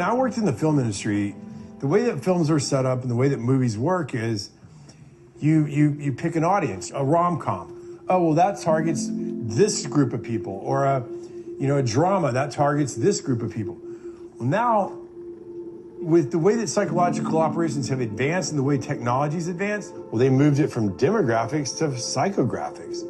I worked in the film industry. The way that films are set up and the way that movies work is you pick an audience, a rom-com. Oh, well, that targets this group of people, or a drama that targets this group of people. Well, now, with the way that psychological operations have advanced and the way technology's advanced, well, they moved it from demographics to psychographics.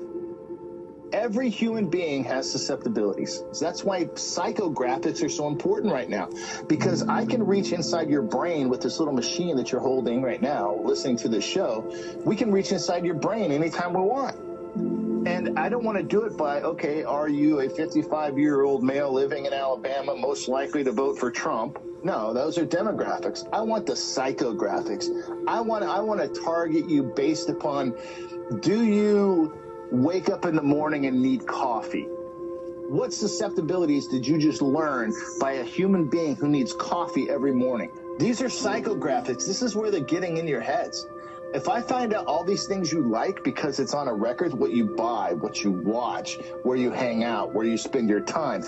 Every human being has susceptibilities. So that's why psychographics are so important right now, because I can reach inside your brain with this little machine that you're holding right now, listening to this show. We can reach inside your brain anytime we want. And I don't want to do it by, okay, are you a 55-year-old male living in Alabama, most likely to vote for Trump? No, those are demographics. I want the psychographics. I want to target you based upon, do you wake up in the morning and need coffee? What susceptibilities did you just learn by a human being who needs coffee every morning? These are psychographics. This is where they're getting in your heads. If I find out all these things you like because it's on a record, what you buy, what you watch, where you hang out, where you spend your time.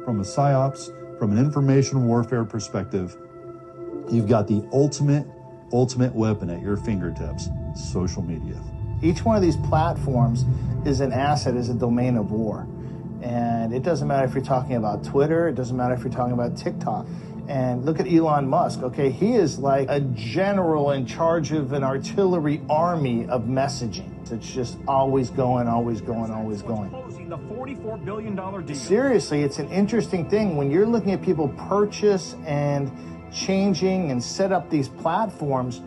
From a psyops, from an information warfare perspective, you've got the ultimate weapon at your fingertips, social media. Each one of these platforms is an asset, is a domain of war. And it doesn't matter if you're talking about Twitter, it doesn't matter if you're talking about TikTok. And look at Elon Musk, okay? He is like a general in charge of an artillery army of messaging. It's just always going, always going, always going. The $44 billion deal. Seriously, it's an interesting thing. When you're looking at people purchase and changing and set up these platforms,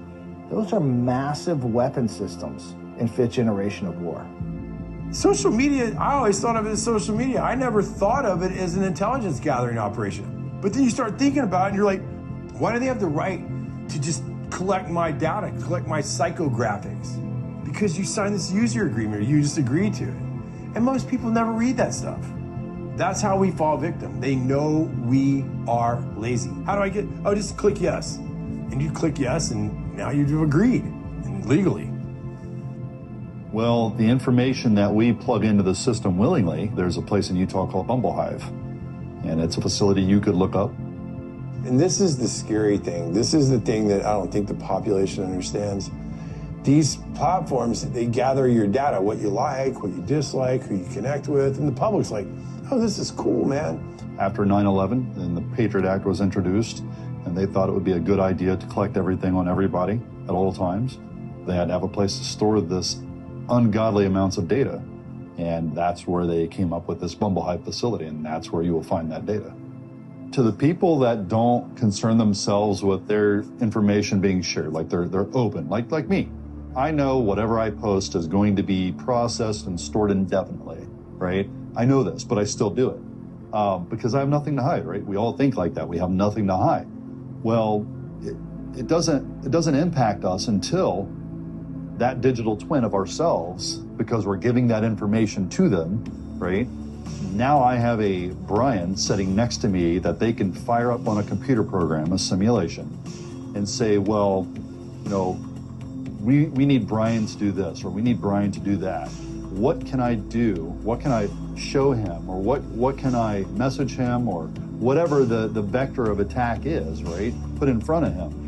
those are massive weapon systems in fifth generation of war. Social media, I always thought of it as social media. I never thought of it as an intelligence gathering operation. But then you start thinking about it and you're like, why do they have the right to just collect my data, collect my psychographics? Because you signed this user agreement, or you just agreed to it. And most people never read that stuff. That's how we fall victim. They know we are lazy. How do I get, oh, just click yes. And you click yes, and now you've agreed, and legally. Well, the information that we plug into the system willingly, there's a place in Utah called Bumblehive. And it's a facility you could look up. And this is the scary thing. This is the thing that I don't think the population understands. These platforms, they gather your data, what you like, what you dislike, who you connect with, and the public's like, oh, this is cool, man. After 9/11, and the Patriot Act was introduced, and they thought it would be a good idea to collect everything on everybody at all times. They had to have a place to store this ungodly amounts of data. And that's where they came up with this Bumblehive facility, and that's where you will find that data. To the people that don't concern themselves with their information being shared, like they're open, like me. I know whatever I post is going to be processed and stored indefinitely, right? I know this, but I still do it because I have nothing to hide, right? We all think like that. We have nothing to hide. Well, it doesn't impact us until that digital twin of ourselves, because we're giving that information to them, right? Now I have a Brian sitting next to me that they can fire up on a computer program, a simulation, and say, well, you know, we need Brian to do this, or we need Brian to do that. What can I do? What can I show him? Or what can I message him? Or whatever the vector of attack is, right? Put in front of him.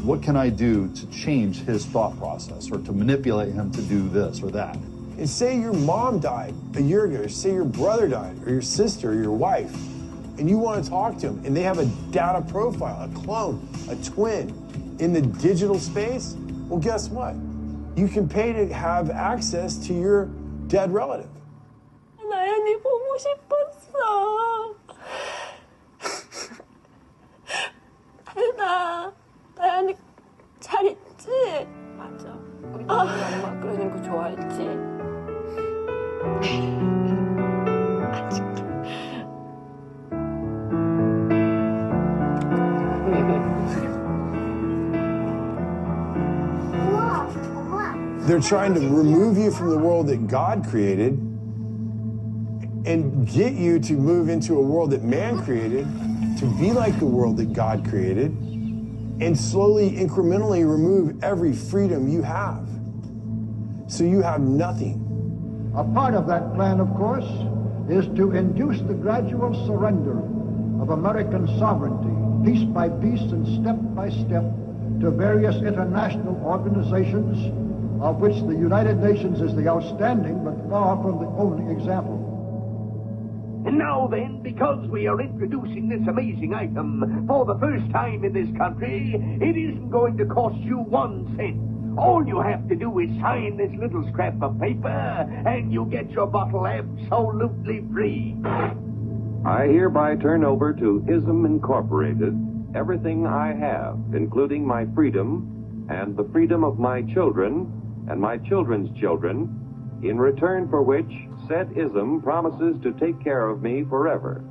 What can I do to change his thought process or to manipulate him to do this or that? And say your mom died a year ago, or say your brother died, or your sister, or your wife, and you want to talk to them, and they have a data profile, a clone, a twin in the digital space, well, guess what? You can pay to have access to your dead relative. 나연이 보고 싶었어. 나연이 잘 있지? 맞아. 우리 엄마 그러는 거 좋아했지. 아직도. They're trying to remove you from the world that God created and get you to move into a world that man created, to be like the world that God created, and slowly, incrementally remove every freedom you have. So you have nothing. A part of that plan, of course, is to induce the gradual surrender of American sovereignty, piece by piece and step by step, to various international organizations, of which the United Nations is the outstanding but far from the only example. And now then, because we are introducing this amazing item for the first time in this country, it isn't going to cost you 1 cent. All you have to do is sign this little scrap of paper, and you get your bottle absolutely free. I hereby turn over to ISM Incorporated everything I have, including my freedom and the freedom of my children and my children's children, in return for which said ISM promises to take care of me forever.